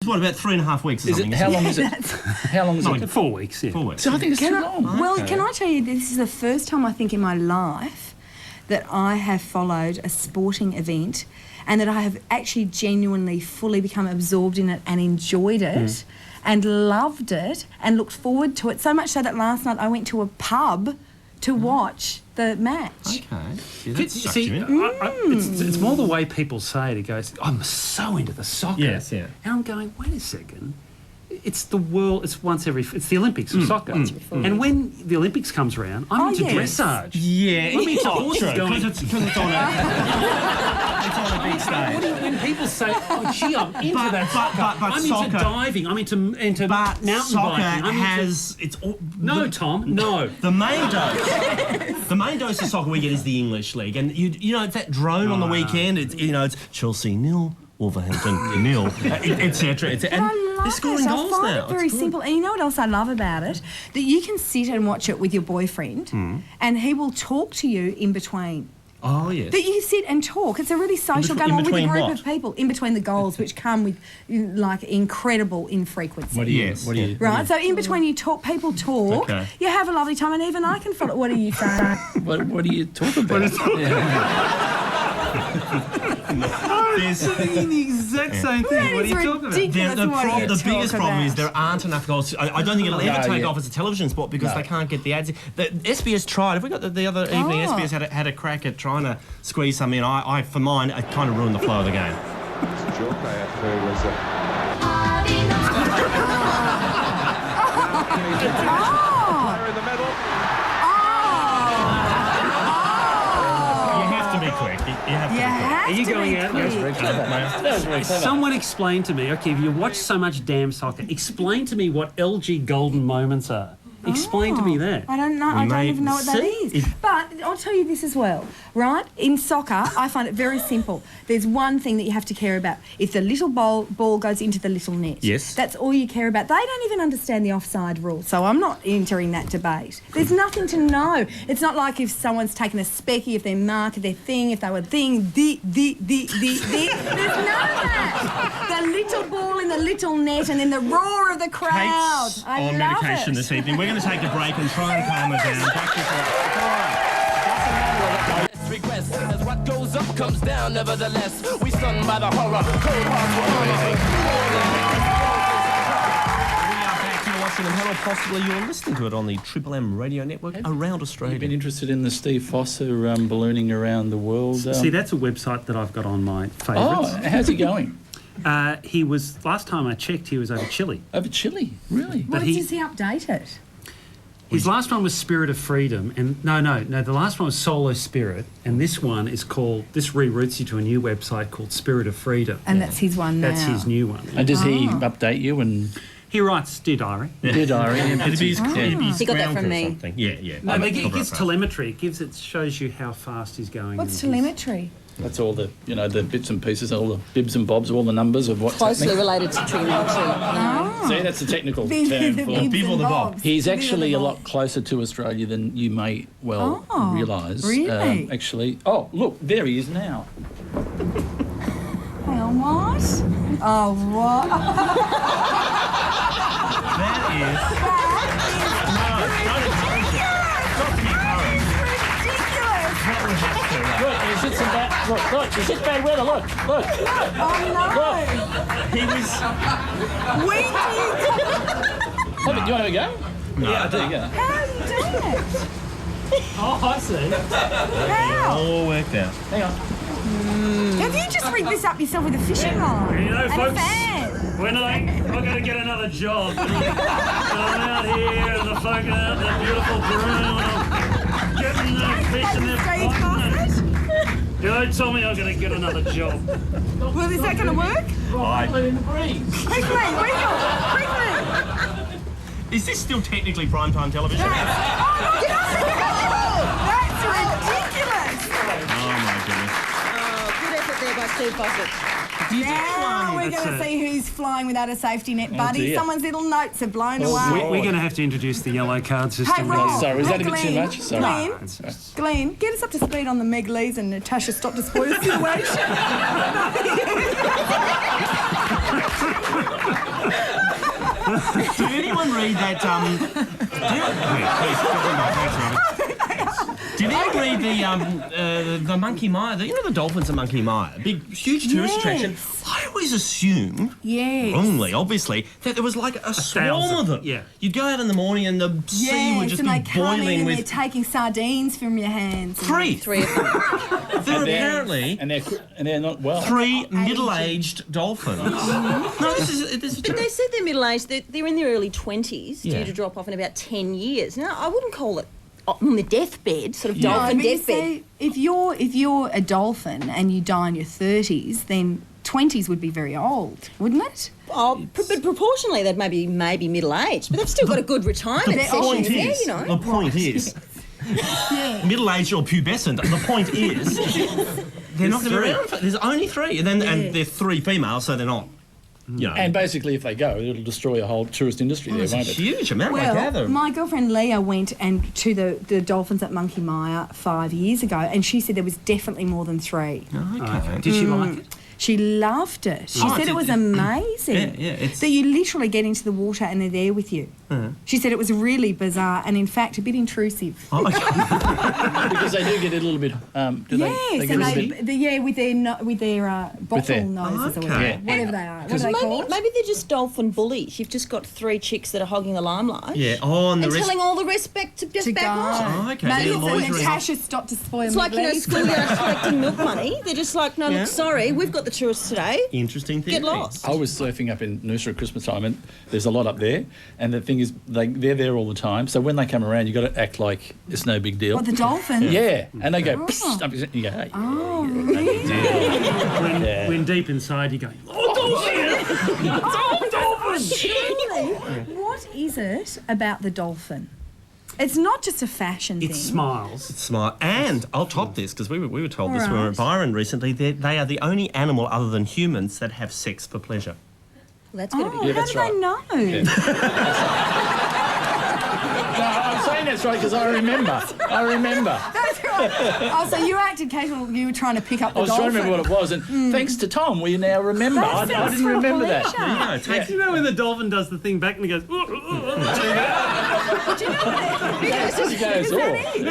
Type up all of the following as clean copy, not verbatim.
What, about 3.5 weeks or something? How long is it? How long is it? 4 weeks, yeah. 4 weeks. So I think it's too long. Well, can I tell you, this is the first time I think in my life that I have followed a sporting event and that I have actually genuinely fully become absorbed in it and enjoyed it and loved it and looked forward to it, so much so that last night I went to a pub to watch the match. Okay. See, It's more the way people say it. It goes, I'm so into the soccer. Yes, yeah. And I'm going, wait a second. It's the world. It's the Olympics of soccer. And when the Olympics comes around, I'm into dressage. Yeah, Let me it's tell true. Because it's on a big stage. When people say, oh, gee, I'm into that soccer. But I'm soccer, into diving. I'm into mountain soccer biking. has... It's all, Tom, no. The main dose of soccer we get is the English League. And, you know, it's that drone on the weekend. It's, you know, it's Chelsea 0, Wolverhampton 0, etc. They're scoring goals I find now. it very simple. And you know what else I love about it? That you can sit and watch it with your boyfriend and he will talk to you in between. Oh, yes. That you sit and talk. It's a really social game on with a group of people in between the goals, which come with like incredible infrequency. What do you? Right, so in between you talk, people talk. Okay. You have a lovely time, and even I can follow. What are you saying? What do you talk about? They're saying the exact same thing. What are you talking about? The biggest problem is there aren't enough goals. I don't think it'll ever take off as a television sport because they can't get the ads. The SBS tried. Have we got the other evening? SBS had a crack at trying to squeeze some in. I for mine, it kind of ruined the flow of the game. Your player who was player in the middle. You have to be quick. You have to be quick. Are you going out? That was very clever. Someone explain to me, okay, if you watch so much damn soccer, explain to me what LG golden moments are. Explain to me that. I don't know. I don't even know what that is. But I'll tell you this as well, right? In soccer, I find it very simple. There's one thing that you have to care about. If the little ball goes into the little net, yes, that's all you care about. They don't even understand the offside rule, so I'm not entering that debate. There's nothing to know. It's not like if someone's taken a specky, if their mark, if their thing, if they were thing, the. There's none of that. The little ball in the little net and then the roar of the crowd. Kate's I on love medication it. this evening. We're going to take a break and try and calm her down. Regress, as what goes up comes down, nevertheless. We stung by the horror, cold heart We are back to watching them. How possibly you're listening to it on the Triple M radio network around Australia. You've been interested in the Steve Foster ballooning around the world? See, that's a website that I've got on my favourites. Oh, how's he going? He was, last time I checked, he was over Chile. Over Chile? Really? What does he update it? His last one was Spirit of Freedom, and no, the last one was Solo Spirit, and this one is called, this reroutes you to a new website called Spirit of Freedom. And that's his one now. That's his new one. And does he update you and... He writes Dear Diary. Dear Diary. He got that from me. Yeah. No, but it gives telemetry. It shows you how fast he's going. What's telemetry? That's all the, the bits and pieces, all the bibs and bobs, all the numbers of what's Closely happening. related to trigonometry. See, that's the technical term for people the bob. He's actually a lot closer to Australia than you may well realise. Really? Actually, oh, look, there he is now. Hang on, what? Oh, what? Look, he sits in that. Look, he sits bad weather. Look. Oh, no. He was... When do Do you want to have a go? No. Yeah, I do, yeah. How are you doing it? Oh, I see. How? all worked out. Hang on. Have you just rigged this up yourself with a fishing line? You know, and folks, a fan? when I'm going to get another job, and I'm out here and the folk out in that beautiful broom, and I'm getting the fish in their pot. You know, tell me I'm going to get another job. Well, is that going to work? In the breeze. Quickly, quickly. Is this still technically primetime television? That's ridiculous. Oh, my goodness. Good effort there by Steve Foster. Now we're going to see who's flying without a safety net, buddy. dear. Someone's little notes have blown away. We're going to have to introduce the yellow card Hey, system. Rob. Sorry, is that a bit Glenn, too much? Sorry. Glenn, get us up to speed on the Meg Lees and Natasha Stop to Spoil situation. Did anyone read that? Did anyone read the Monkey Mire? You know the dolphins at Monkey Mire, big, huge tourist attraction. I always assumed, wrongly, obviously, that there was like a swarm of them. Yeah. You'd go out in the morning and the sea would just and be they come in boiling and with they're taking sardines from your hands. three. Three of them. There are apparently And they're not well. 3 middle-aged dolphins. No, this is But they said they're middle-aged. They're in their early 20s, Yeah. due to drop off in about 10 years. Now, I wouldn't call it on the deathbed, sort of Yeah. dolphin but you deathbed. see, if you're a dolphin and you die in your 30s, then 20s would be very old, wouldn't it? Oh, but proportionally, they'd maybe middle-aged, but they've still got a good retirement The session point there, is, you know. the point is, middle-aged or pubescent. The point is, they're not going to be around. There's only 3, and they're 3 females, so they're not. You know, And basically, if they go, it'll destroy a whole tourist industry there, it's a won't it? huge amount. I Well, gather. my girlfriend Leah went to the dolphins at Monkey Mire 5 years ago, and she said there was definitely more than 3. Okay. Did she like it? She loved it. She said it was amazing. Yeah, it's- that you literally get into the water and they're there with you. She said it was really bizarre and, in fact, a bit intrusive. Oh, okay. Because they do get a little bit. Do Yes, they get a little bit? with their bottle their- noses or Okay. whatever they are. What are they called? Maybe they're just dolphin bullies. You've just got 3 chicks that are hogging the limelight. Yeah. Oh, and the And rest. telling all the rest back to To back off. go. Oh, okay. Maybe They're it's a loitering. Natasha stop to spoil It's me, like, you know, please. schoolyards collecting milk money. They're just like, no, Yeah. look, sorry, we've got the tourists today. Interesting thing. Get lost. I was surfing up in Noosa at Christmas time, and there's a lot up there. And the thing is, they're there all the time. So when they come around, you got to act like it's no big deal. What, the dolphins? Yeah, and they go. Psst, up, you go. Hey. Oh, really? Yeah. When deep inside you go, oh, dolphin! Really? What is it about the dolphin? It's not just a fashion thing. It smiles. Smart. And I'll top this because we were told this when we were Alright. at Byron recently. They are the only animal other than humans that have sex for pleasure. Well, that's going to Oh, be Yeah, good. that's how do right. they know? No, I'm saying that's right because I remember. That's right. Oh, so you acted casual. You were trying to pick up the I was dolphin. trying to remember what it was, and thanks to Tom, we now remember. I That's didn't for remember pleasure. that. Take You know when the dolphin does the thing back and he goes, Do you know what it goes, "Oh."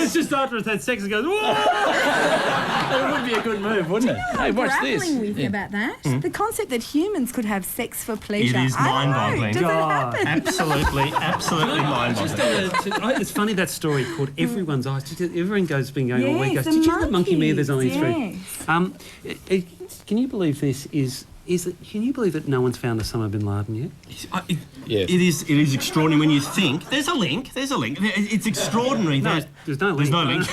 it's just after it's had sex, it goes, whoa! That would be a good move, wouldn't it? Hey, watch this. grappling with about that? The concept that humans could have sex for pleasure. It is I don't know. mind-boggling. Does it God. happen? Absolutely mind-boggling. It's funny, that story called Everyone's Eyes. Everyone been going all week. Yes, Goes, did you know that Monkey Mere, there's only monkeys, 3? Can you believe this can you believe that no one's found Osama bin Laden yet? Yes. It is extraordinary when you think. There's a link. It's extraordinary that There's no there's link. no link.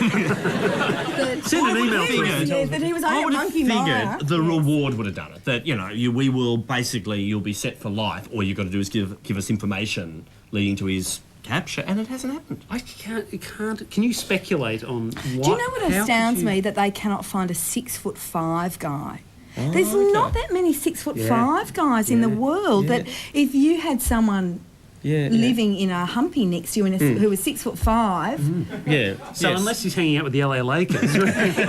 Send an email to us. Yeah, that he was I only would a have monkey mire. figured the reward would have done it. That we will basically you'll be set for life. All you've got to do is give us information leading to his capture, and it hasn't happened. I can't. Can you speculate on what? Do you know what astounds me? That they cannot find a 6'5" guy. There's not that many 6'5" guys in the world. That if you had someone living in a humpy next to you who was 6'5", Yeah. So unless he's hanging out with the LA Lakers. exactly,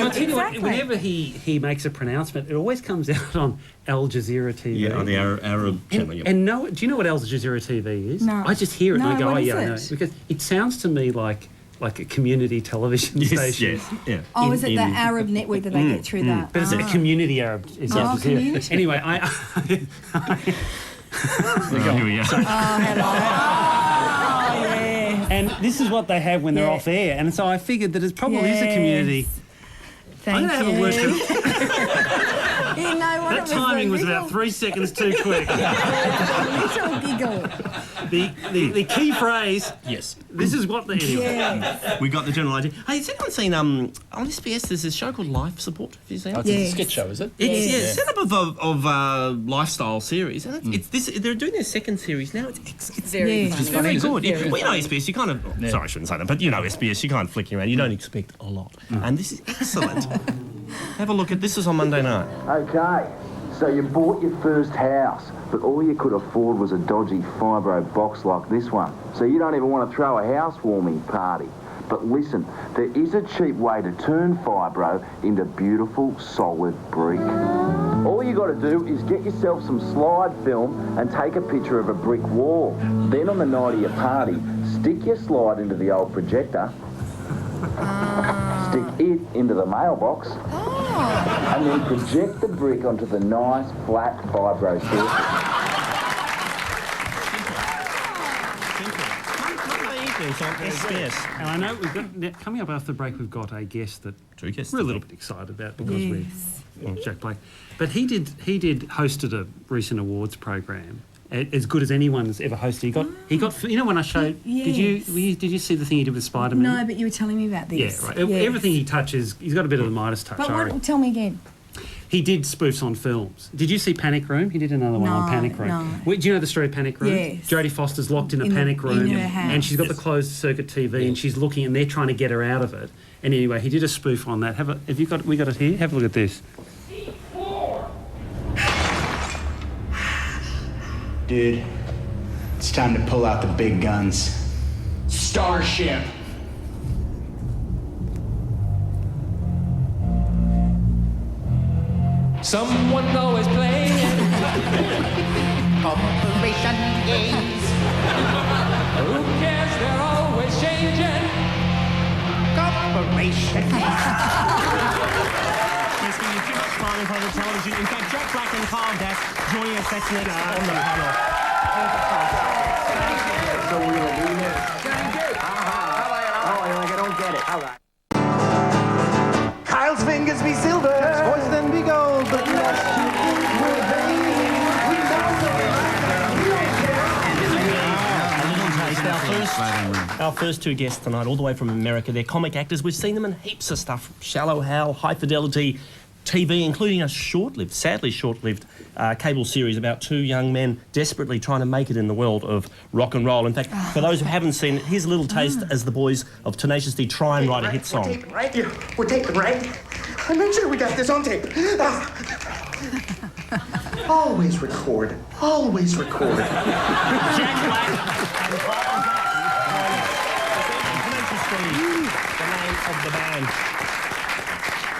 I'll tell you what, exactly. whenever he makes a pronouncement, it always comes out on Al Jazeera TV. Yeah, on the Arab channel. Yeah. And do you know what Al Jazeera TV is? No. I just hear it and I No, go, what oh is yeah, I know. it? Because it sounds to me like a community television station. Yes. Yeah. Oh, is it the Arab network that they get through that? But it's a community Arab. Is Al Jazeera. community. Anyway, Here we go. Oh, hello. Oh, yeah. and this is what they have when they're Yeah. off air, and so I figured that it probably is a community. Thank I'm going to have a word. You know what? That timing was about 3 seconds too quick. Little giggle. The key phrase. Yes. This is what the anyway. Yeah. We got the general idea. Hey, has anyone seen on SBS? There's this show called Life Support. Have you seen Oh, it? it's a Yes. sketch show, is it? It's Yes. set up of a lifestyle series, and it's this. They're doing their second series now. It's Very Yeah. funny. funny, very is it? good. Very Well, SBS, you kind of. Sorry, I shouldn't say that, but SBS, you kind of flicking around. You don't expect a lot, and this is excellent. Have a look at this. Is on Monday night. Okay, so you bought your first house, but all you could afford was a dodgy fibro box like this one. So you don't even want to throw a housewarming party. But listen, there is a cheap way to turn fibro into beautiful, solid brick. All you got to do is get yourself some slide film and take a picture of a brick wall. Then on the night of your party, stick your slide into the old projector, stick it into the mailbox, and then project the brick onto the nice, flat fibro surface. And I know we've got coming up after the break. We've got a guest that we're a little bit excited about because we're Jack Blake. But he hosted a recent awards program, as good as anyone's ever hosted. He got you know when I showed. Yes. Did you see the thing he did with Spider-Man? No, but you were telling me about this. Yeah, right. Yes. Everything he touches, he's got a bit of the Midas touch. But tell me again. He did spoofs on films. Did you see Panic Room? He did another one on Panic Room. No. Do you know the story of Panic Room? Yes. Jodie Foster's locked in a panic room, in her house. and she's got the closed circuit TV, and she's looking, and they're trying to get her out of it. And anyway, he did a spoof on that. We got it here? Have a look at this. Dude, it's time to pull out the big guns. Starship. Someone always playing Operation Games. Who cares? They're always changing. Corporation. Yes, we have too much fun in front of the television. In fact, Jack Black and Carl Gass joining us next on the panel. So we're going to do this. I don't get it. All right. Kyle's fingers be silver, his voice then be gold, but Our first two guests tonight, all the way from America, they're comic actors. We've seen them in heaps of stuff. Shallow Hal, High Fidelity TV, including a sadly short-lived cable series about two young men desperately trying to make it in the world of rock and roll. In fact, for those who haven't seen it, here's a little taste as the boys of Tenacious D try and write a hit song. We're taping, right? I'm not sure we got this on tape. Always record. Always record. Jack Black and Carl Tenacious D, the name of the band.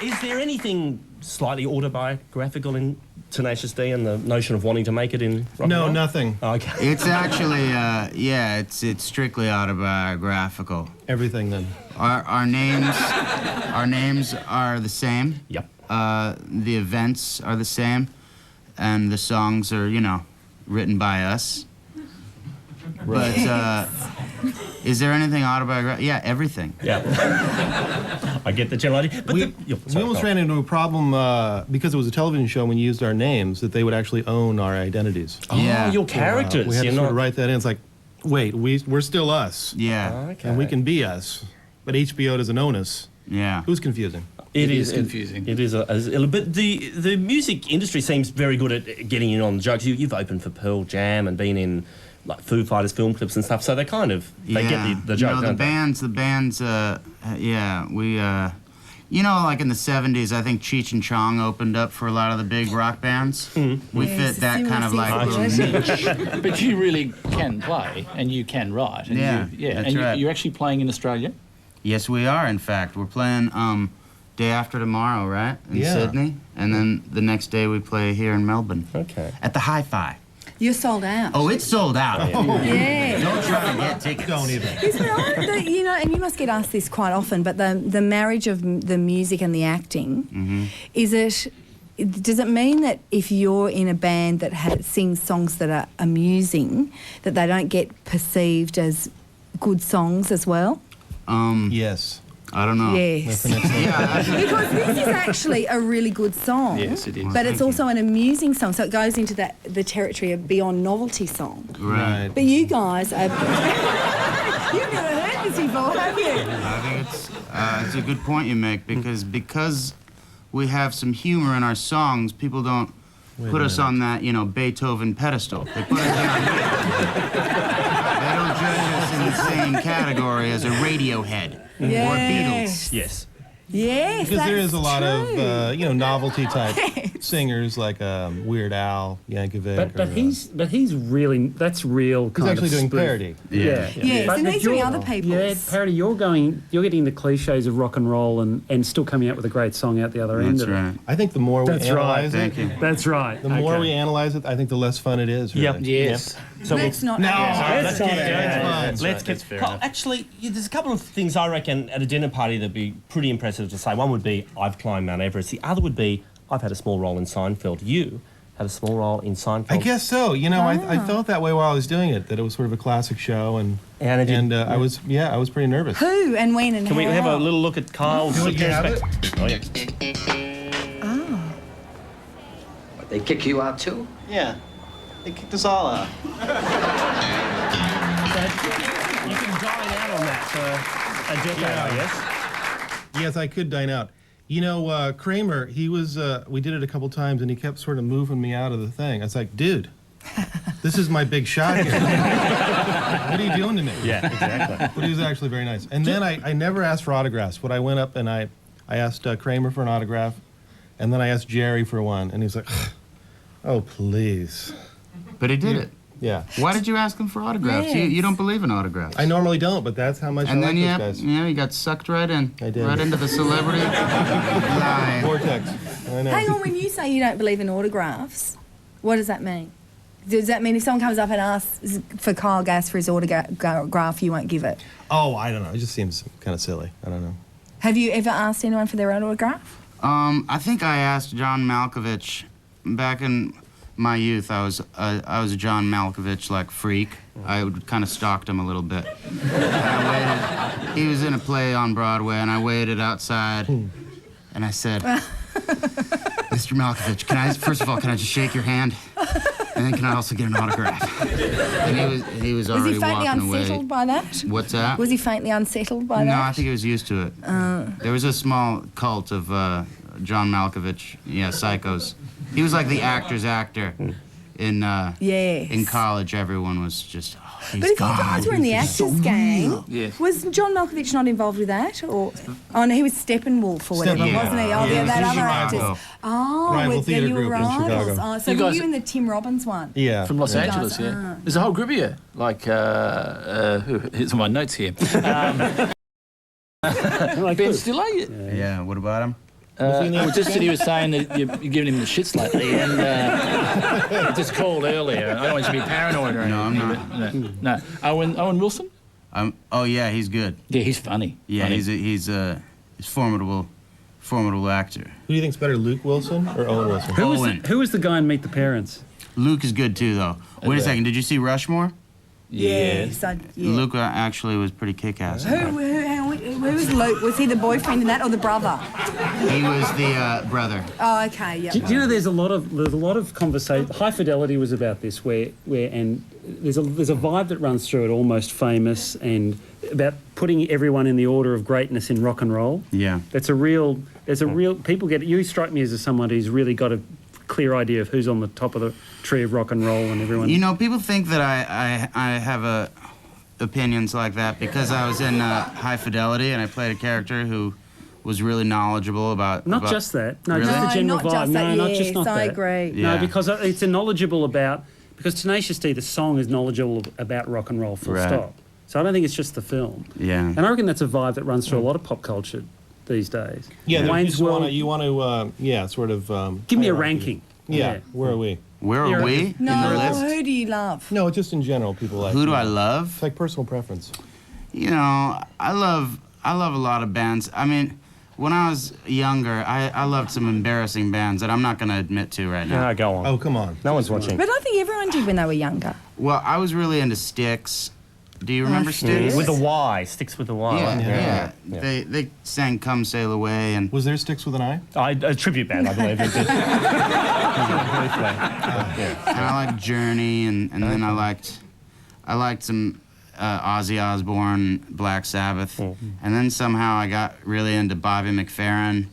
Is there anything slightly autobiographical in Tenacious D and the notion of wanting to make it in rock and roll? No, nothing. Oh, okay. It's actually, it's strictly autobiographical. Everything then. Our names are the same. Yep. The events are the same, and the songs are, written by us. But is there anything autobiographical? Yeah, everything. Yeah. I get the general idea. But we almost ran into a problem because it was a television show when we used our names that they would actually own our identities. Yeah. Your characters. We had to sort of write that in. It's like, wait, we're still us. Yeah. Okay. And we can be us. But HBO doesn't own us. Yeah. It was confusing. It is confusing. It is but the music industry seems very good at getting in on the jokes. You've opened for Pearl Jam and been in like Foo Fighters film clips and stuff, so they kind of get the joke. The bands, we like in the 70s, I think Cheech and Chong opened up for a lot of the big rock bands. We fit that kind of like little niche. But you really can play and you can write. And that's right. You're actually playing in Australia? Yes, we are, in fact. We're playing day after tomorrow, right? In Sydney. And then the next day we play here in Melbourne. Okay. At the Hi-Fi. You're sold out. Oh, it's sold out. Yeah. Don't try to get tickets. Don't even. Isn't it, and you must get asked this quite often, but the marriage of the music and the acting, does it mean that if you're in a band that sings songs that are amusing, that they don't get perceived as good songs as well? Yes. I don't know. Yes. Because this is actually a really good song. Yes, it is. But it's also an amusing song, so it goes into the territory of beyond novelty song. Right. But you guys are... You've never heard this before, have you? I think it's a good point you make, because we have some humor in our songs, people don't put us on that, Beethoven pedestal. They put us down here. They don't judge us in the same category as a Radiohead. Or Beatles. Yes. Yes, Because there is a lot of, novelty type singers like Weird Al Yankovic. But he's really, that's real kind He's actually of doing spoof. parody. Yes, and he's doing other people's. Yeah, parody. You're getting the cliches of rock and roll and still coming out with a great song out the other end of it. I think the more we analyze it, that's right. The more we analyze it, I think the less fun it is. Really. Yep. Yes. So let's not. No, let's let's not. Let's get fair enough. Actually, there's a couple of things I reckon at a dinner party that'd be pretty impressive to say. One would be I've climbed Mount Everest. The other would be I've had a small role in Seinfeld. You had a small role in Seinfeld. I guess so. You know, I felt that way while I was doing it. That it was sort of a classic show, and I was pretty nervous. Who and when and Can we how? have a little look at Kyle's? Do you have it? Oh yeah. What, they kick you out too? Yeah. They kicked us all out. You can dine out on that for a decade, I guess. Yes, I could dine out. You know, Kramer, he was, we did it a couple times, and he kept sort of moving me out of the thing. I was like, dude, this is my big shot here. What are you doing to me? Yeah, exactly. But he was actually very nice. And then I never asked for autographs, but I went up and I asked Kramer for an autograph, and then I asked Jerry for one, and he was like, oh, please. But he did it. Yeah. Why did you ask him for autographs? Yes. You don't believe in autographs. I normally don't, but that's how much And I then like those guys. you got sucked right in. I did. Right into the celebrity line. Vortex. I know. Hang on, when you say you don't believe in autographs, what does that mean? Does that mean if someone comes up and asks for Kyle Gass for his autograph, you won't give it? Oh, I don't know. It just seems kind of silly. I don't know. Have you ever asked anyone for their autograph? I think I asked John Malkovich back in my youth. I was a John Malkovich like freak. I kind of stalked him a little bit. And I waited. He was in a play on Broadway, and I waited outside, and I said, "Mr. Malkovich, first of all, can I just shake your hand, and then can I also get an autograph?" And he was already Was he faintly walking unsettled away. by that? What's that? Was he faintly unsettled by that? No, I think he was used to it. There was a small cult of John Malkovich, psychos. He was like the actor's actor. In college, everyone was just, he's but if gone. you guys were in the Actors Gang, Yes. was John Malkovich not involved with that? Or no, he was Steppenwolf or whatever, Steppenwolf. wasn't he? Oh, Yeah, that he was other rival. actors. Oh, Rival theatre you were group in rivals. Chicago. Oh, so You were guys- you in the Tim Robbins one? Yeah. From Los You Angeles, guys- yeah. There's a whole group of you. Like, here's my notes here. Ben Stiller. Yeah, what about him? Well, just that he was saying that you're giving him the shits lately, and just called earlier. I don't want you to be paranoid or anything. No, I'm not. No. Owen Wilson? Oh yeah, he's good. Yeah, he's funny. Yeah, Funny. he's formidable actor. Who do you think's better, Luke Wilson or Owen Wilson? Who was the guy in Meet the Parents? Luke is good too, though. Wait a second, did you see Rushmore? Yes. Yeah. Luke actually was pretty kick-ass. Who was Luke? Was he the boyfriend in that or the brother? He was the brother. Oh, okay, yeah. Do you know there's a lot of conversation. High Fidelity was about this, where and there's a vibe that runs through it, almost famous, and about putting everyone in the order of greatness in rock and roll. Yeah. There's a real people get it. You strike me as someone who's really got a clear idea of who's on the top of the tree of rock and roll and everyone. You know, people think that I have opinions like that because I was in High Fidelity and I played a character who was really knowledgeable about... Not just that. No, Really? just the general not vibe. just that. No, Yes, not I that. agree. Yeah. No, because it's knowledgeable about... Because Tenacious D, the song, is knowledgeable about rock and roll, full Right. stop. So I don't think it's just the film. Yeah. And I reckon that's a vibe that runs through a lot of pop culture these days. Yeah, Wayne's World. you want to, sort of... Give me a hierarchy. ranking. Yeah, where are we? Where are we in the No, list? who do you love? No, just in general, people like... Who do I love? It's like personal preference. You know, I love a lot of bands. I mean, when I was younger, I loved some embarrassing bands that I'm not going to admit to right now. Go on. Oh, come on. No one's watching. But I think everyone did when they were younger. Well, I was really into Styx. Do you remember Styx? With a Y. Sticks with a Y. Yeah. Yeah. They sang "Come Sail Away" and Was there Sticks with an I? A tribute band, I believe. It did. and I liked Journey, and then I liked some Ozzy Osbourne, Black Sabbath, and then somehow I got really into Bobby McFerrin,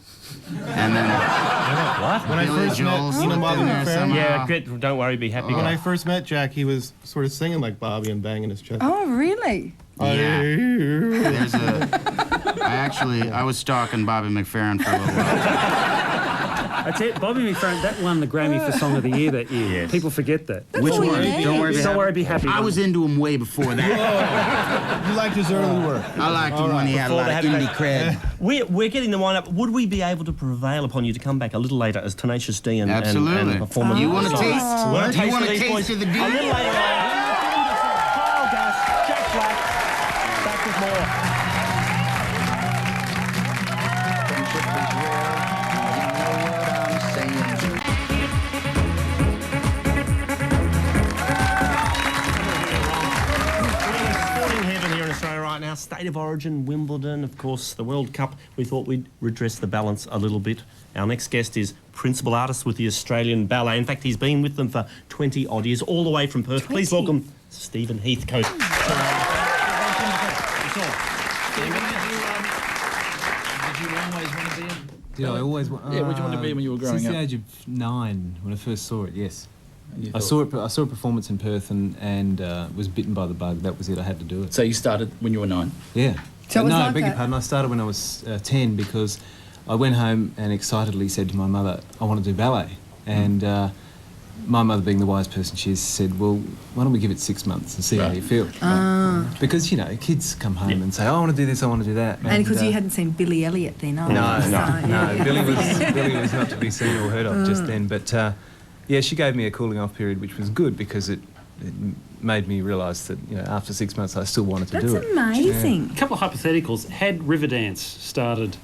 and then What? When I Billy first Joel met slipped Bobby in there McFerrin. somehow. Yeah, good. Don't worry, be happy. When I first met Jack, he was sort of singing like Bobby and banging his chest. Oh, really? Yeah. There's I was stalking Bobby McFerrin for a little while. That's it. Bobby McFerrin, that won the Grammy for Song of the Year that year. Yes. People forget that. Which one? Don't worry, Be Happy. I was into him way before that. You liked his early work. I liked him when he had a lot of indie cred. We're getting the wind up. Would we be able to prevail upon you to come back a little later as Tenacious D and Absolutely. perform with You the want a songs? taste? You want a these taste boys? of the D? A little later on. Kyle Gus, Jack Black, back with more. Right now, State of Origin, Wimbledon, of course, the World Cup. We thought we'd redress the balance a little bit. Our next guest is principal artist with the Australian Ballet. In fact, he's been with them for 20 odd years, all the way from Perth. 20. Please welcome Stephen Heathcote. Did I always want? Yeah, what did you want to be when you were growing up? Since the age of 9, when I first saw it, yes. I saw a performance in Perth and was bitten by the bug. That was it. I had to do it. So you started when you were 9? Yeah. So it was no, like I beg your pardon. I started when I was 10 because I went home and excitedly said to my mother, I want to do ballet. And my mother, being the wise person she is, said, well, why don't we give it 6 months and see how you feel? Because, you know, kids come home and say, oh, I want to do this, I want to do that. And because you hadn't seen Billy Elliot then, No. Billy was not to be seen or heard of just then. But, yeah, she gave me a cooling off period, which was good because it made me realise that, you know, after 6 months I still wanted to do it. That's amazing. A couple of hypotheticals. Had Riverdance started?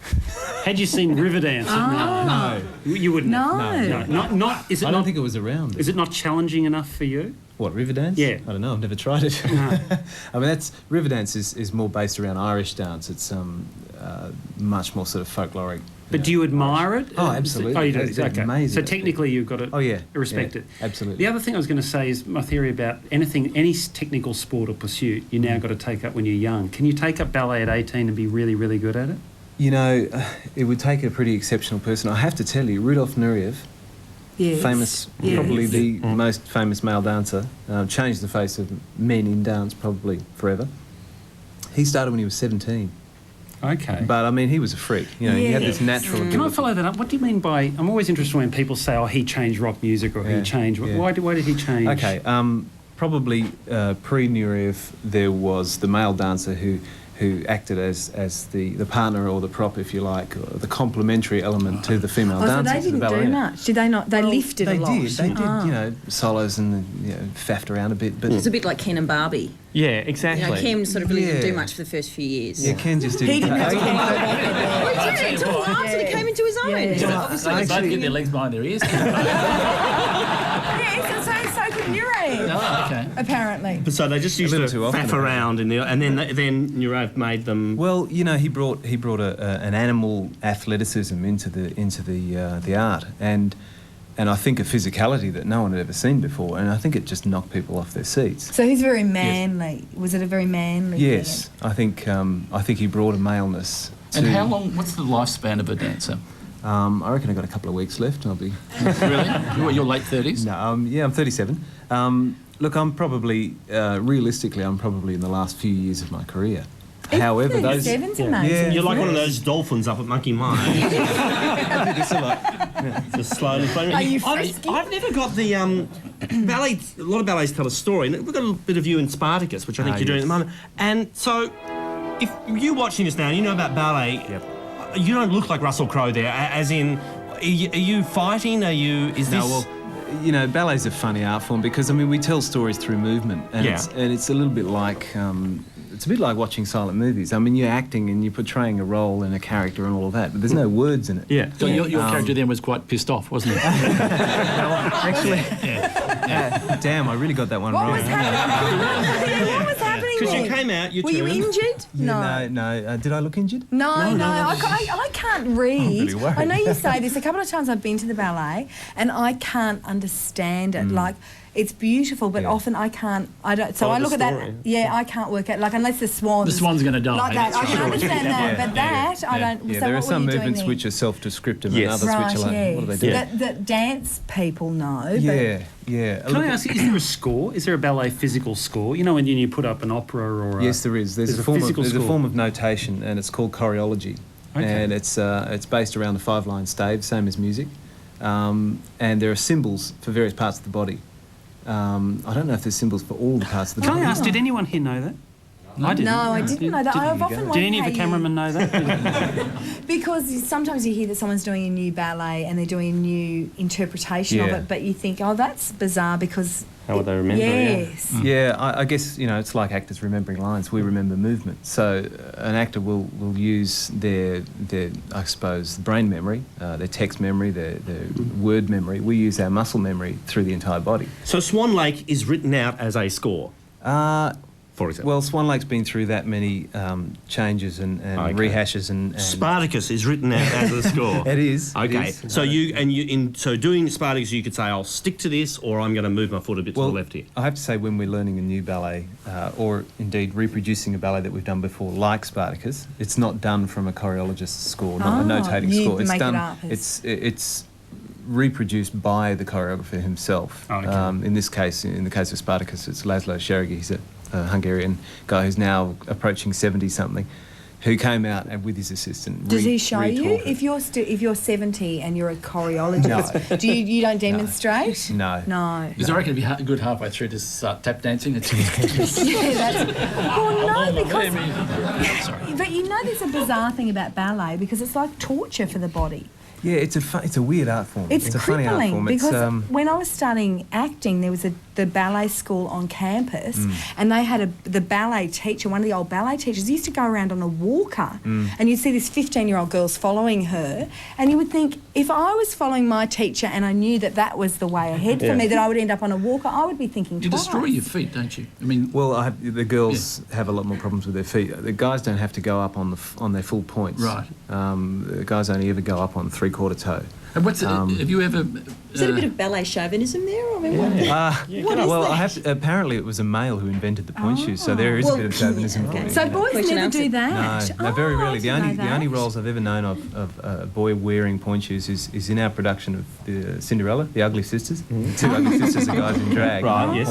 Had you seen Riverdance? No. You wouldn't. No. Not. Is it I not? don't think it was around. Is it not challenging enough for you? What, Riverdance? Yeah. I don't know, I've never tried it. No. I mean, Riverdance is more based around Irish dance. It's much more sort of folkloric. But do you admire it? Oh, absolutely. Oh, you do? It's Okay. amazing. So technically you've got to respect it. Absolutely. The other thing I was going to say is my theory about any technical sport or pursuit you now got to take up when you're young. Can you take up ballet at 18 and be really, really good at it? You know, it would take a pretty exceptional person. I have to tell you, Rudolf Nureyev, famous, probably the most famous male dancer, changed the face of men in dance probably forever. He started when he was 17. Okay. But, I mean, he was a freak. You know, he had this natural ability. Can I follow that up? What do you mean by... I'm always interested when people say, oh, he changed rock music or he changed... Yeah. Why did he change? Okay, probably pre-Nureyev there was the male dancer who acted as the partner or the prop, if you like, or the complementary element to the female dancer. So they didn't do much, did they not? They lifted a lot. They did, you know, solos and, you know, faffed around a bit. But It's a bit like Ken and Barbie. Yeah, exactly. You know, Ken sort of really didn't do much for the first few years. Yeah, Ken just did. He didn't have to Ken. He did until after he came into his own. They both get their legs behind their ears. Yes, so could Nureyev. Oh, okay. Apparently. So they just used to faff around in there, and then Nureyev made them. Well, you know, he brought an animal athleticism into the art, and I think a physicality that no one had ever seen before, and I think it just knocked people off their seats. So he's very manly. Yes. Was it a very manly? Yes, thing? I think he brought a maleness. And how long? What's the lifespan of a dancer? I reckon I've got a couple of weeks left, and I'll be. Really? You're late 30s? No, yeah, I'm 37. Look, I'm probably realistically, I'm probably in the last few years of my career. However, those... 37's amazing. You're like one of those dolphins up at Monkey Mine. I think it's a lot. Just slowly. Are you frisky? I've never got the ballet. A lot of ballets tell a story, and we've got a little bit of you in Spartacus, which I think you're doing at the moment. And so, if you're watching this now, and you know about ballet. Yep. You don't look like Russell Crowe there. As in, are you fighting? Are you? Is this? Well, you know, ballet's a funny art form because I mean we tell stories through movement, and it's a little bit like. It's a bit like watching silent movies. I mean, you're acting and you're portraying a role and a character and all of that, but there's no words in it. Yeah. So your character then was quite pissed off, wasn't it? Actually, damn, I really got that one wrong. What was happening? What was happening Because then? you came out, Were you injured? No. Did I look injured? No, I can't read. really worried. I know you say this. A couple of times I've been to the ballet and I can't understand it. Like, it's beautiful, but often I don't. So I look at that. Yeah, I can't work out. Like, unless the swan's. The swan's going to die. Like that, I can understand that, but that I don't. Yeah, so there are what some were you movements doing which are self-descriptive Yes. and others right, which are like, yes. what are they doing? That dance people know. Yeah. Can I ask you, is there a score? Is there a ballet physical score? You know, when you put up an opera or a... Yes, there is. There's a form of notation, and it's called choreology. Okay. And it's based around a 5-line stave, same as music. and there are symbols for various parts of the body. I don't know if there's symbols for all the parts of the Can body. I ask, did anyone here know that? I didn't. No, I didn't know that. I've often wondered Did any of the how cameramen know that? Because sometimes you hear that someone's doing a new ballet and they're doing a new interpretation of Yeah. it, but you think, oh, that's bizarre because... How would they remember? Yes. Yeah, I guess, it's like actors remembering lines. We remember movement. So an actor will use their I suppose, brain memory, their text memory, their word memory. We use our muscle memory through the entire body. So Swan Lake is written out as a score, for example. Well, Swan Lake's been through that many changes and rehashes and Spartacus is written out as a score. It is. Okay. It is. So in doing Spartacus, you could say, I'll stick to this, or I'm going to move my foot a bit to the left here. I have to say, when we're learning a new ballet, or indeed reproducing a ballet that we've done before, like Spartacus, it's not done from a choreologist's score, not a notating you score. It's make done. it up. It's reproduced by the choreographer himself. Oh, okay. In the case of Spartacus, it's Laszlo Seregi. He's a Hungarian guy who's now approaching 70-something, who came out and with his assistant. Does he show you if you're 70 and you're a choreologist? No. Do you don't demonstrate? No. No. Because I reckon it'd be good halfway through to start tap dancing. Yeah, that's... Well, no, because... But there's a bizarre thing about ballet because it's like torture for the body. Yeah, it's a weird art form. It's a funny art crippling form. because when I was studying acting, there was the ballet school on campus, and they had the ballet teacher, one of the old ballet teachers, used to go around on a walker, and you'd see this 15-year-old girls following her, and you would think, if I was following my teacher and I knew that was the way ahead for me, that I would end up on a walker, I would be thinking You twice. destroy your feet, don't you? I mean, well, the girls have a lot more problems with their feet. The guys don't have to go up on their full points. Right. The guys only ever go up on three-quarter toe. And have you ever... Is there a bit of ballet chauvinism there? Or apparently it was a male who invented the point shoes, so there is a bit of chauvinism for me. So boys never do that? No, very rarely. The only that. roles I've ever known of a boy wearing point shoes is in our production of the Cinderella, the Ugly Sisters. The two Ugly Sisters are guys in drag. Right, yes.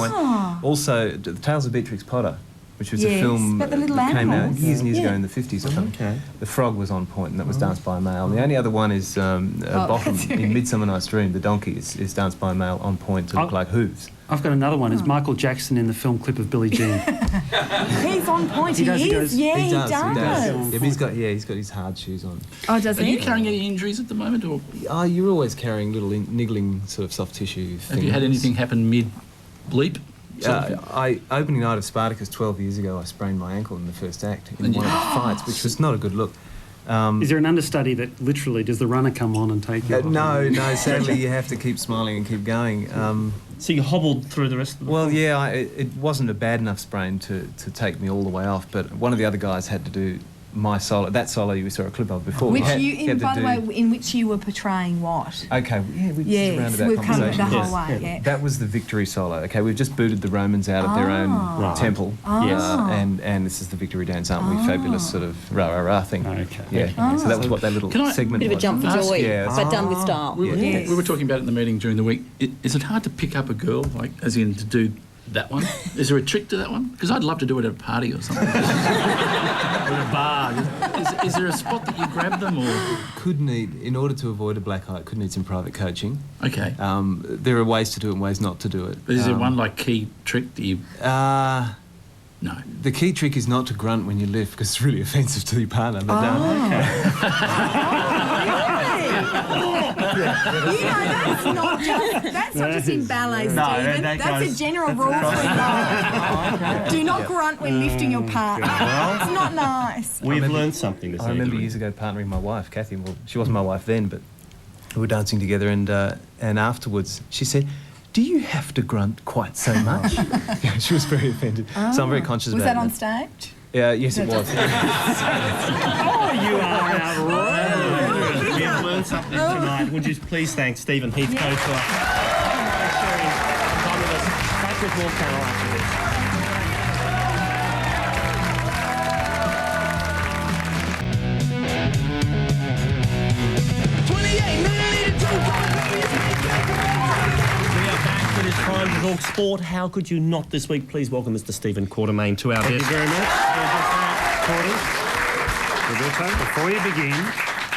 Also, The Tales of Beatrix Potter, which was Yes, a film but the that little came out animals. years and years Yeah. ago in the 50s, I think. Okay. The frog was on point, and that was danced by a male. And the only other one is Botham in Midsummer Night's Dream. The donkey is danced by a male on point to look like hooves. I've got another one. Is Michael Jackson in the film clip of Billie Jean? He's on point. He is. Yeah, he does. Yeah, but he's got his hard shoes on. Oh, does Are he? you carrying any injuries at the moment? Or Oh, you're always carrying little niggling sort of soft tissue things. have you had anything happen mid-bleep? Opening night of Spartacus 12 years ago, I sprained my ankle in the first act in one of the fights, which was not a good look. Is there an understudy that literally, does the runner come on and take you? No, sadly you have to keep smiling and keep going. So you hobbled through the rest of the... Well, yeah, it wasn't a bad enough sprain to take me all the way off, but one of the other guys had to do my solo, that solo you saw a clip of before. Which in which you were portraying what? Okay, yeah, we Yes, roundabout we've come conversation. the whole way, yeah. That was the victory solo. Okay, we've just booted the Romans out of their own temple. Yes. And this is the victory dance, aren't we? Fabulous sort of rah-rah-rah thing. Okay. Yeah, so that was what that little segment Bit of a was. jump for joy, Yeah. but done with style. We were talking about it in the meeting during the week. Is it hard to pick up a girl, like, as in to do that one? Is there a trick to that one? Because I'd love to do it at a party or something. Or a bar. Is there a spot that you grab them, or...? In order to avoid a black eye, could need some private coaching. Okay. There are ways to do it and ways not to do it. But is there one, like, key trick that you... No. The key trick is not to grunt when you lift, because it's really offensive to your partner. But That's not just in ballet, Stephen. That's a general rule for life. Do not grunt when lifting your partner. It's not nice. We've learned something this I remember years ago partnering my wife, Kathy. Well, she wasn't my wife then, but we were dancing together, and afterwards she said, "Do you have to grunt quite so much?" She was very offended. So I'm very conscious Was about that on that. stage? Yeah, yes, it was. Oh, you are outrageous. We have learned something tonight. Would you please thank Stephen Heathcote for sharing time with us. Back with more panel after this. Time to talk sport. How could you not this week? Please welcome Mr. Stephen Quartermain to our desk. Thank you very much. Before you begin,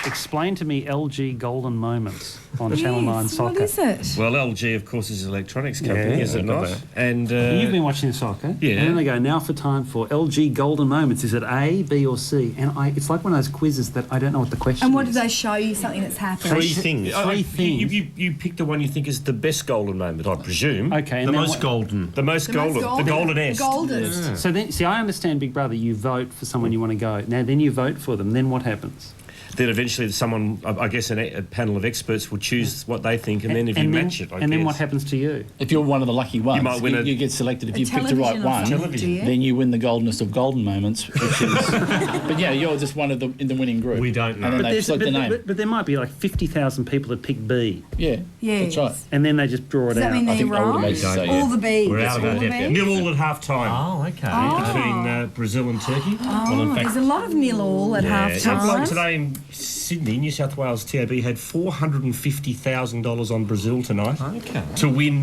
Explain to me LG Golden Moments on Channel 9 Soccer. What is it? Well, LG, of course, is an electronics company, is it not? And you've been watching soccer. Yeah. And then they go, now for time for LG Golden Moments. Is it A, B or C? And it's like one of those quizzes that I don't know what the question is. And what do they show you? Something that's happened? Three things. Three things. You pick the one you think is the best golden moment, I presume. Okay. And the then most golden. The most golden. The goldenest. The goldenest. Yeah. So then, see, I understand, Big Brother, you vote for someone you want to go. Now, then you vote for them. Then what happens? Then eventually someone, I guess a panel of experts will choose what they think, and then if you match it, I guess. then what happens to you? If you're one of the lucky ones, You might win you get selected. If you pick the television right or one, something, do you? then you win the goldenest of golden moments, which is... But yeah, you're just one of the in the winning group. We don't know. And then they select the name. But there might be like 50,000 people that pick B. Yeah, Yes. that's right. And then they just draw it Does that out. mean I they're think I would wrong? imagine so, yeah. All the B's. We're out of all our the depth. B's? 0-0 at half-time. Oh, okay. Between Brazil and Turkey. Oh, Well, in fact, there's a lot of nil-all at half-time. Like today in Sydney, New South Wales TAB had $450,000 on Brazil tonight. Okay. To win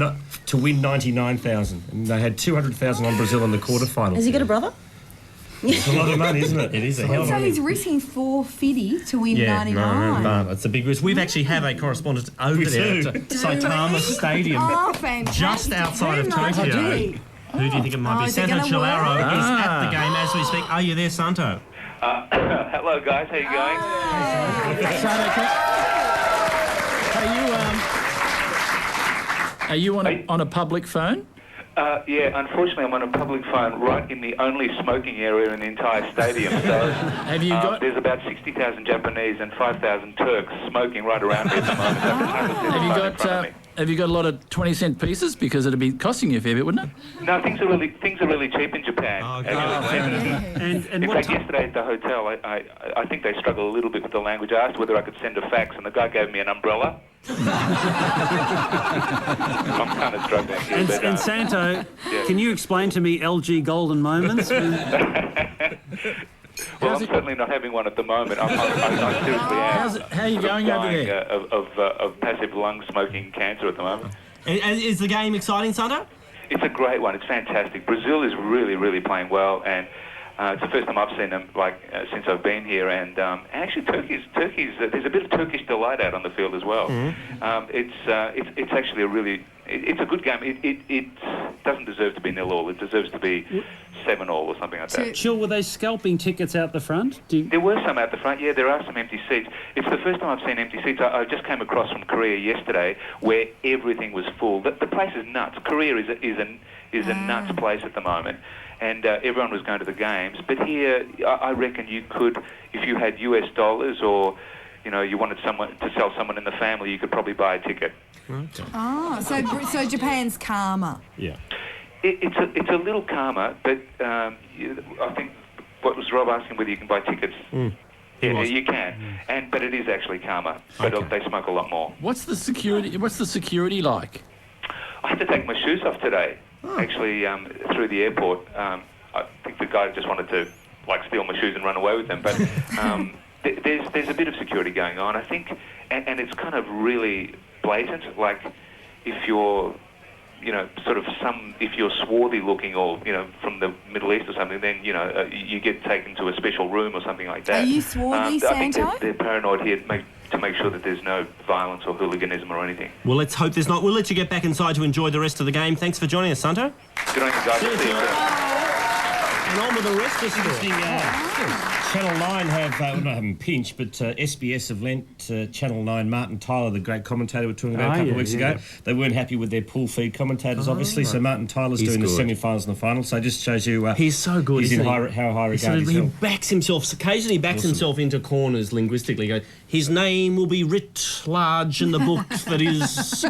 99,000, and they had 200,000 on Brazil in the quarterfinal. Has he got a brother? It's a lot of money, isn't it? It is a hell of a So lot. he's risking $450 to win Yeah, 99. no, it's a big risk. We actually have a correspondent over there to Saitama Stadium, Oh, fantastic. just outside of Who might it Tokyo. be? Who do you think it might be? is it Santo gonna Chilaro work? is at the game as we speak. Are you there, Santo? Hello, guys. How you going? Are you on a public phone? Yeah, unfortunately, I'm on a public phone right in the only smoking area in the entire stadium. So Have you got? there's about 60,000 Japanese and 5,000 Turks smoking right around me at the moment. Have you got a lot of 20-cent pieces? Because it'd be costing you a fair bit, wouldn't it? No, things are really cheap in Japan. And In what fact, yesterday at the hotel, I think they struggle a little bit with the language. I asked whether I could send a fax, and the guy gave me an umbrella. I'm kind of struggling here. And Santo, can you explain to me LG Golden Moments? Well, I'm certainly not having one at the moment. I seriously am. How are you going over dying, there? of passive lung smoking cancer at the moment. And is the game exciting, Santo? It's a great one. It's fantastic. Brazil is really, really playing well, and it's the first time I've seen them since I've been here. And actually, Turkey's there's a bit of Turkish delight out on the field as well. It's actually it's a good game. It doesn't deserve to be 0-0. It deserves to be 7-0 or something like that. Chill, were they scalping tickets out the front? There were some out the front. Yeah, there are some empty seats. It's the first time I've seen empty seats. I just came across from Korea yesterday, where everything was full. The place is nuts. Korea is a nuts place at the moment, and everyone was going to the games. But here, I reckon you could, if you had US dollars or you wanted someone to sell someone in the family, you could probably buy a ticket. Okay. Oh, so Japan's calmer. Yeah. It's a little calmer, but I think what was Rob asking whether you can buy tickets. Yeah, you can, but it is actually calmer. But they smoke a lot more. What's the security like? I had to take my shoes off today. Actually, through the airport. I think the guy just wanted to steal my shoes and run away with them. But there's a bit of security going on, I think, and it's kind of really blatant. Like if you're if you're swarthy looking or, from the Middle East or something, then, you get taken to a special room or something like that. Are you swarthy, I think Santo? they're paranoid here to make sure that there's no violence or hooliganism or anything. Well, let's hope there's not. We'll let you get back inside to enjoy the rest of the game. Thanks for joining us, Santo. Good on you guys. See you soon. And on with the rest of the Channel 9 haven't pinched, but SBS have lent Channel 9 Martin Tyler, the great commentator we were talking about a couple of weeks ago. They weren't happy with their pool feed commentators, obviously, so Martin Tyler's doing the semi-finals and the finals, so it just shows you... he's so good, he's in isn't he? how high regard He backs himself, occasionally backs himself into corners linguistically. Goes, his name will be writ large in the book that is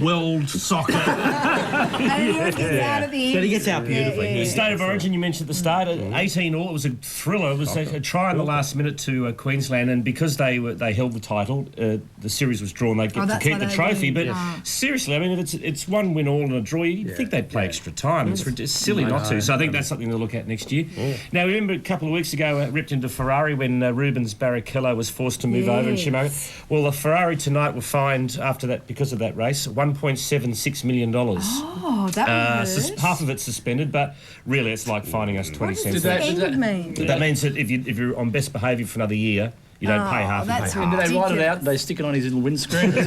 world soccer. And he always gets out at the end. But he gets out beautifully. The State of Origin you mentioned at the start, 18-all, it was a thriller. It was a try in the last minute to Queensland, and because they held the title, the series was drawn. They get to keep the trophy. But seriously, I mean, it's one win all and a draw. You'd think they'd play extra time. It's silly not to. So I think that's something to look at next year. Now, remember a couple of weeks ago, ripped into Ferrari when Rubens Barrichello was forced to move over in Shimoga. Well, the Ferrari tonight were fined after that, because of that race, $1.76 million. Oh, that was half of it's suspended, but really it's like fining us 20 cents. What does suspended mean? That means that if you're on best behaviour for another year, You don't pay half. that's you pay And do half. they write it out and they stick it on his little windscreen? They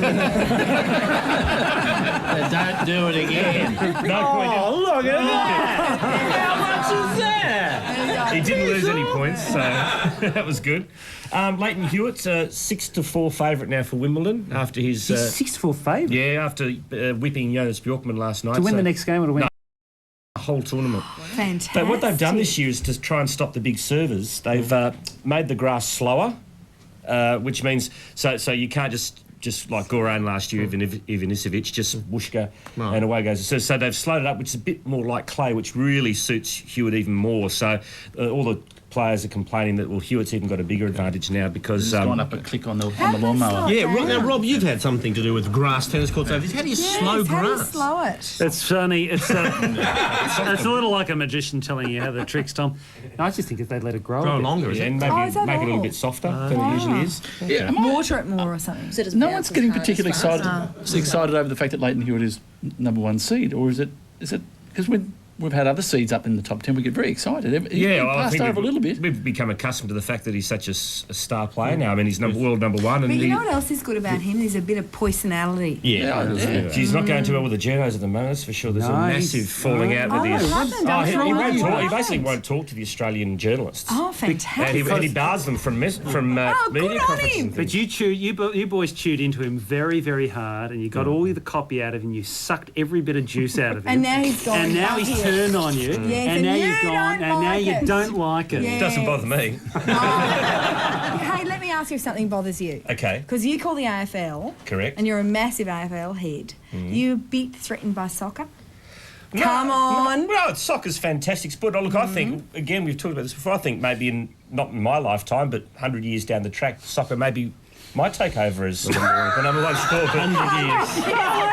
don't do it again. No, look at that! How much is that? He didn't lose any points, so that was good. Leighton Hewitt's 6-4 favourite now for Wimbledon after his. He's 6-4 favourite? Yeah, after whipping Jonas Bjorkman last night. To win the next game or to win? The whole tournament. Fantastic. But what they've done this year is to try and stop the big servers. They've made the grass slower, which means so you can't just like Goran last year, Ivanisevic, just whooshka and away goes. So they've slowed it up, which is a bit more like clay, which really suits Hewitt even more. So all the players are complaining that, well, Hewitt's even got a bigger advantage now because... He's gone up a click on the lawnmower. Yeah, now, Rob, you've had something to do with grass tennis courts over this. How do you slow grass? How do you slow it? It's funny. It's a little like a magician telling you how the tricks, Tom. No, I just think if they'd let it grow a bit. Longer, and maybe make it a little bit softer than it usually is. Yeah. Water it more or something. So No one's getting particularly excited over the fact that Leighton Hewitt is number one seed, or is it because we've had other seeds up in the top 10, we get very excited. He passed over a little bit. We've become accustomed to the fact that he's such a star player now. I mean, he's world number one. But you know what else is good about him? There's a bit of personality. Yeah. He's not going too well with the journos at the moment, that's for sure. There's a massive falling out with his... He basically won't talk to the Australian journalists. Oh, fantastic. And he bars them from media conferences. But you boys chewed into him very, very hard, and you got all the copy out of him. You sucked every bit of juice out of him. And now he's gone. And now he's turned on you. Yes, and now you've gone. And now you don't like it. It doesn't bother me. Hey, let me ask you if something bothers you. Okay. Because you call the AFL. Correct. And you're a massive AFL head. You a bit threatened by soccer? Come on. Well, soccer's fantastic sport. Look, I think, again, we've talked about this before, I think maybe not in my lifetime, but 100 years down the track, soccer maybe might take over as the number one sport for 100 years.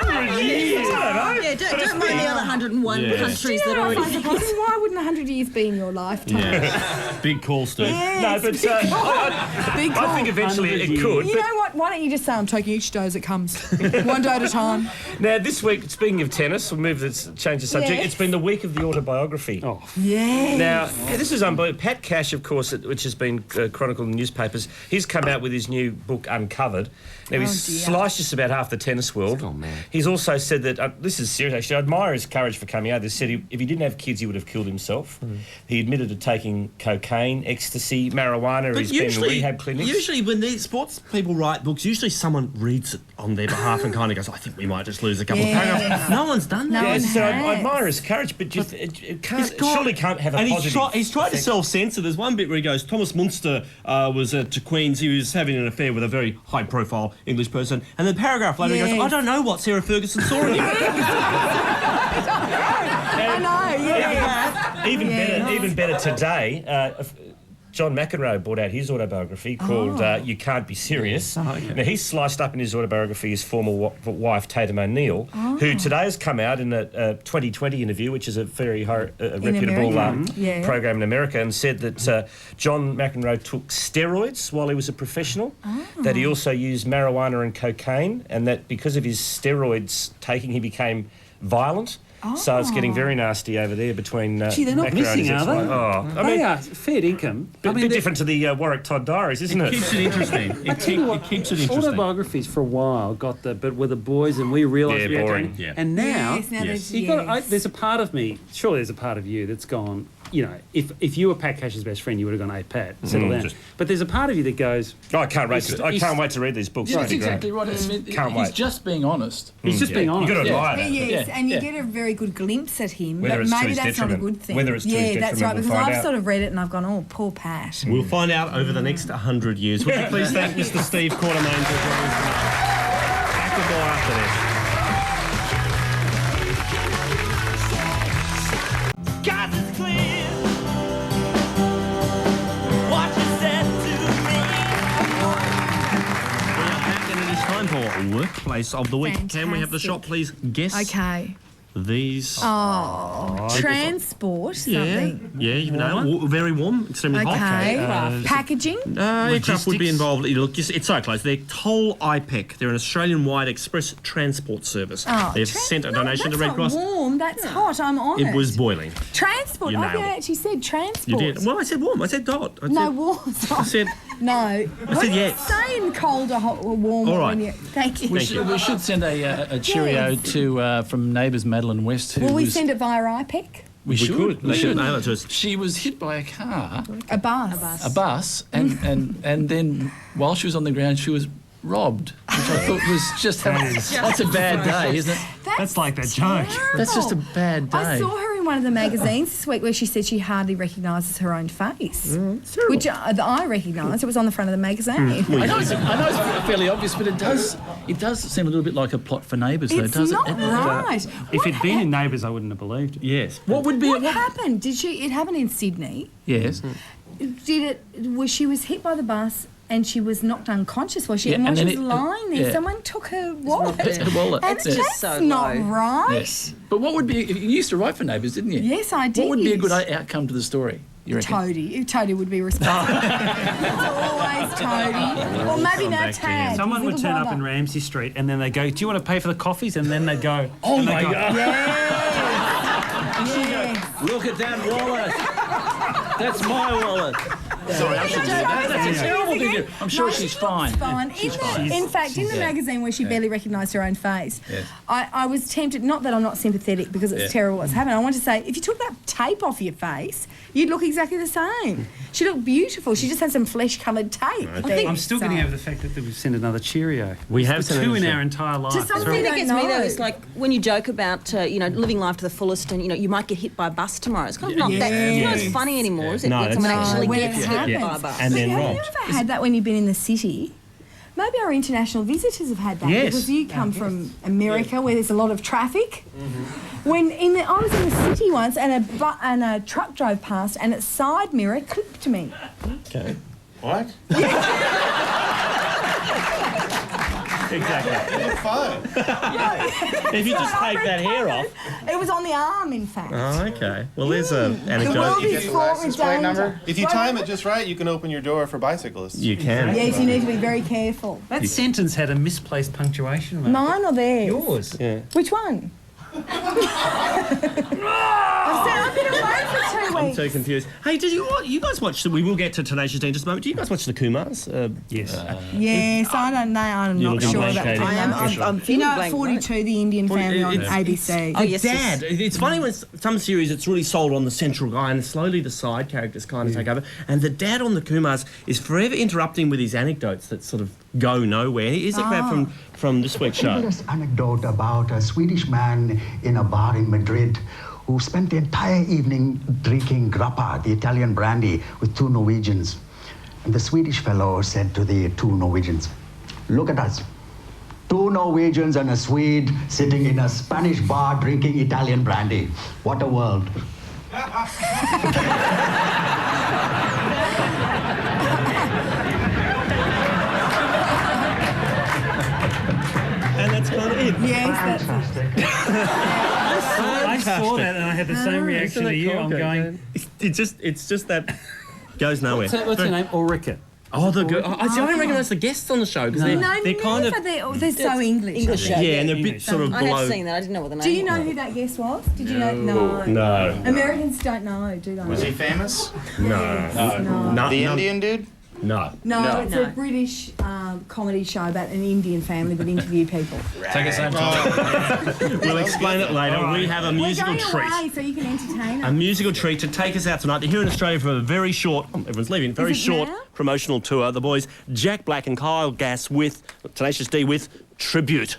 100 years! Yeah, don't mind the other 101 countries that already... Why wouldn't 100 years be in your lifetime? Yeah. Big call, Steve. Yes, no, but I think eventually it could. You know what? Why don't you just say I'm taking each day as it comes, one day at a time. Now, this week, speaking of tennis, change the subject. Yes. It's been the week of the autobiography. Oh, yes. Now, this is unbelievable. Pat Cash, of course, which has been chronicled in newspapers, he's come out with his new book, Uncovered. Now, he's sliced just about half the tennis world. Oh, man. He's also said that, this is serious actually, I admire his courage for coming out. He said if he didn't have kids, he would have killed himself. He admitted to taking cocaine, ecstasy, marijuana. But He's been in rehab clinics. Usually when these sports people write books, usually someone reads it on their behalf and kind of goes, I think we might just lose a couple of paragraphs. No one's done that. So I admire his courage, but just it surely can't have a positive he's tried to self-censor. There's one bit where he goes, Thomas Munster was to Queen's. He was having an affair with a very high-profile English person. And then a paragraph later he goes, I don't know what Sarah Ferguson saw in him. I know, yeah. Even better today, John McEnroe brought out his autobiography called You Can't Be Serious. Now, he's sliced up in his autobiography his former wife, Tatum O'Neill, who today has come out in a 2020 interview, which is a very reputable program in America, and said that John McEnroe took steroids while he was a professional, that he also used marijuana and cocaine, and that because of his steroids taking, he became violent. So it's getting very nasty over there between Gee, they're not missing, are they? They are fair income. A bit different to the Warwick Todd Diaries, isn't it? It keeps it interesting. It keeps it interesting. Autobiographies for a while got but were the boys, and we realised we boring. had to, and now, there's a part of me, surely there's a part of you that's gone, you know, if you were Pat Cash's best friend, you would have gone, hey, Pat, settle down. But there's a part of you that goes... I can't wait to read these books. Yeah, that's exactly right. He's just being honest. He's just being honest. You've got to admire that. Yes, and you get a very good glimpse at him, Whether but it's maybe to his that's not a detriment. good thing. Whether it's to his that's detriment, right, we'll because find I've out. sort of read it and I've gone, oh, poor Pat. We'll find out over the next 100 years. Would you please thank Mr. Steve Quartermain for joining us tonight? Back with more after this. Time for Workplace of the Week. Fantastic. Can we have the shot, please? Guess Okay. these. Transport something. Yeah, you know, very warm, extremely hot. Okay. Packaging. Aircraft would be involved. Look, it's so close. They're Toll IPEC. They're an Australian-wide express transport service. They've sent a donation to Red Cross. That's not warm. That's hot. I'm on it. It was boiling. Transport. transport. You I think nailed I it. actually said transport. You did. Well, I said warm. I said dot. No, warm. I said. No. What said are you yes. saying cold or hot or warm? All right. When you, thank you. We should send a cheerio Yes. to from neighbours Madeline West. Who Will we was, send it via IPEC? We should. They should mail it to us. She was hit by a car, A bus. a bus, and then while she was on the ground, she was robbed, which I thought was just that's a bad day, isn't it? That's like that joke. That's just a bad day. I saw her in one of the magazines this week where she said she hardly recognises her own face, which I recognised. It was on the front of the magazine. I know it's fairly obvious, but it does seem a little bit like a plot for Neighbours, though, It's doesn't not it? right. If it'd been in Neighbours, I wouldn't have believed it. Yes. What would be? What happened? It happened in Sydney. Yes. She was hit by the bus and she was knocked unconscious while she Yeah, and while and she then was lying there. yeah. Someone took her wallet. Her wallet. And Yeah. that's so not low. right. Yes. But what would be? You used to write for Neighbours, didn't you? Yes, I did. What would be a good outcome to the story? You reckon? Toady would be responsible. It's always Toady. Or maybe now Tag. Someone would his turn little up in brother. Ramsay Street and then they go, "Do you want to pay for the coffees?" And then they'd go, Oh and they'd my go, God. Yes. Look at that wallet. That's my wallet. Sorry, I shouldn't do that. That's a terrible thing to do. I'm sure No, she's she fine. looks fine. In fact, in the magazine where she barely recognised her own face, I was tempted, not that I'm not sympathetic because it's terrible what's happened, I want to say, if you took that tape off your face, you'd look exactly the same. She looked beautiful. She just had some flesh-coloured tape. I'm still getting over the fact that we've sent another Cheerio. We have It's sent two another in Cheerio. our entire life. To some The thing that don't gets me though know. is like when you joke about living life to the fullest, and you might get hit by a bus tomorrow. It's kind of not that. It's not as funny anymore, is it? No, When that's someone right. actually when gets it hit happens. by a bus. And then Have robbed. you ever had that when you've been in the city? Maybe our international visitors have had that Yes. because you come from America where there's a lot of traffic. When I was in the city once and a truck drove past and its side mirror clipped me. Okay. What? Exactly. You're fine. If you just take that hair off. It was on the arm, in fact. Oh, okay. Well, there's an The world anecdote. is fraught with danger. If you time it just right, you can open your door for bicyclists. You can. Yes, you need to be very careful. That sentence had a misplaced punctuation mark. Mine or theirs? Yours. Yeah. Which one? I've been away for 2 I'm weeks. so confused. Hey, did you guys watch? We will get to Tenacious D in just a moment. Do you guys watch the Kumars? Yes. Yes, I don't know. I'm You're not looking sure blank, about Katie. the I'm you feeling know, blank, 42, the Indian family on ABC. Oh, yes, Dad. It's funny when some series it's really sold on the central guy and slowly the side characters kind of take over. And the dad on the Kumars is forever interrupting with his anecdotes that sort of go nowhere. Here's a clip from this week's show. This anecdote about a Swedish man in a bar in Madrid who spent the entire evening drinking grappa, the Italian brandy, with two Norwegians. And the Swedish fellow said to the two Norwegians, "Look at us. Two Norwegians and a Swede sitting in a Spanish bar drinking Italian brandy. What a world." And that's kind of it. Yes, that's it. I saw that and I had the same reaction to you. I'm going. It's just that goes nowhere. What's her name? Ulrika. Oh, the girl. I don't recognise the guests on the show because they're kind of they're so English. English show. yeah, and they're a bit sort of I below. have seen that. I didn't know what the name Do you was. know who that guest was? Did you know? No. Americans don't know, do they? Was he famous? No. The Indian dude? No. No, it's a British comedy show about an Indian family that interview people. Take us home. We'll explain it later. We have a musical We're going treat. away so you can entertain A us. musical treat to take us out tonight. They're here in Australia for a very short, everyone's leaving, very Is it short now? promotional tour. The boys, Jack Black and Kyle Gass with Tenacious D with Tribute.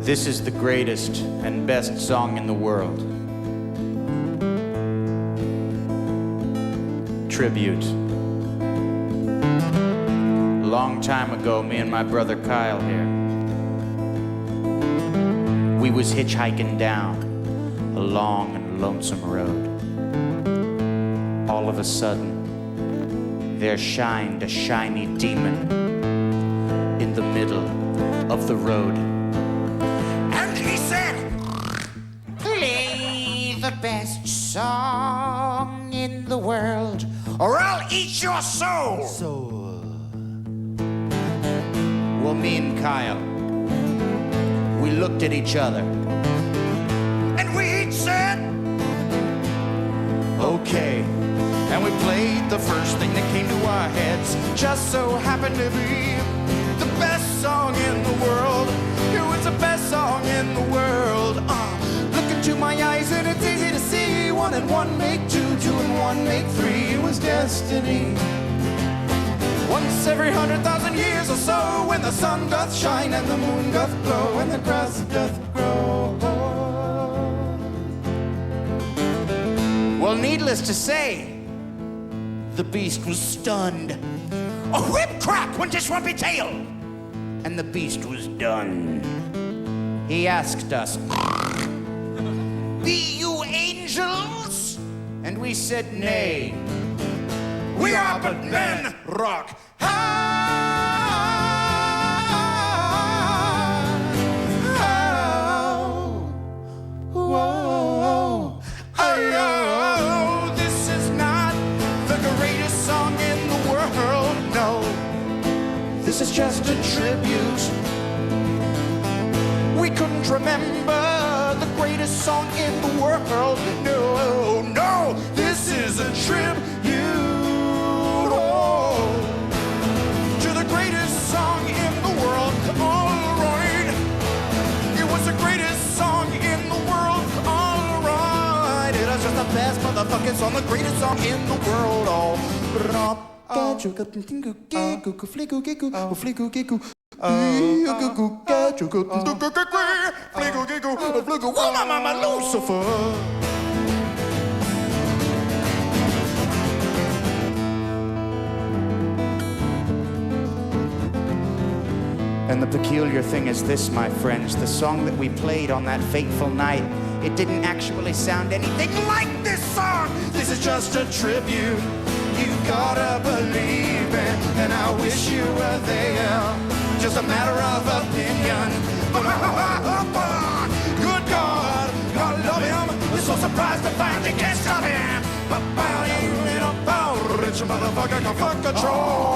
This is the greatest and best song in the world. Tribute. A long time ago, me and my brother Kyle here, we was hitchhiking down a long and lonesome road. All of a sudden, there shined a shiny demon in the middle of the road. And he said, "Play the best song in the world, or I'll eat eats your soul. Well, me and Kyle, we looked at each other. And we each said, Okay. And we played the first thing that came to our heads. Just so happened to be the best song in the world. It was the best song in the world. Look into my eyes and it's easy to see. 1 and 1 make 2, 2 and 1 make 3. It was destiny. Once every 100,000 years or so, when the sun doth shine and the moon doth glow and the grass doth grow. Well, needless to say, the beast was stunned. a whip crack when this one be tail. And the beast was done. He asked us, Be you angels? And we said, Nay. We are but men. Rock. This is not the greatest song in the world, no. This is just a tribute. We couldn't remember the greatest song in the world, no, no. This is a tribute to the greatest song in the world, all right. It was the greatest song in the world, all right. It was just the best motherfucking song, the greatest song in the world, all right. Lucifer. And the peculiar thing is this, my friends, the song that we played on that fateful night, it didn't actually sound anything like this song. This is just a tribute. You gotta believe it, and I wish you were there. Just a matter of opinion. Good God, God love him. We're so surprised to find you can't stop him. But you little rich motherfucker can fuck a troll.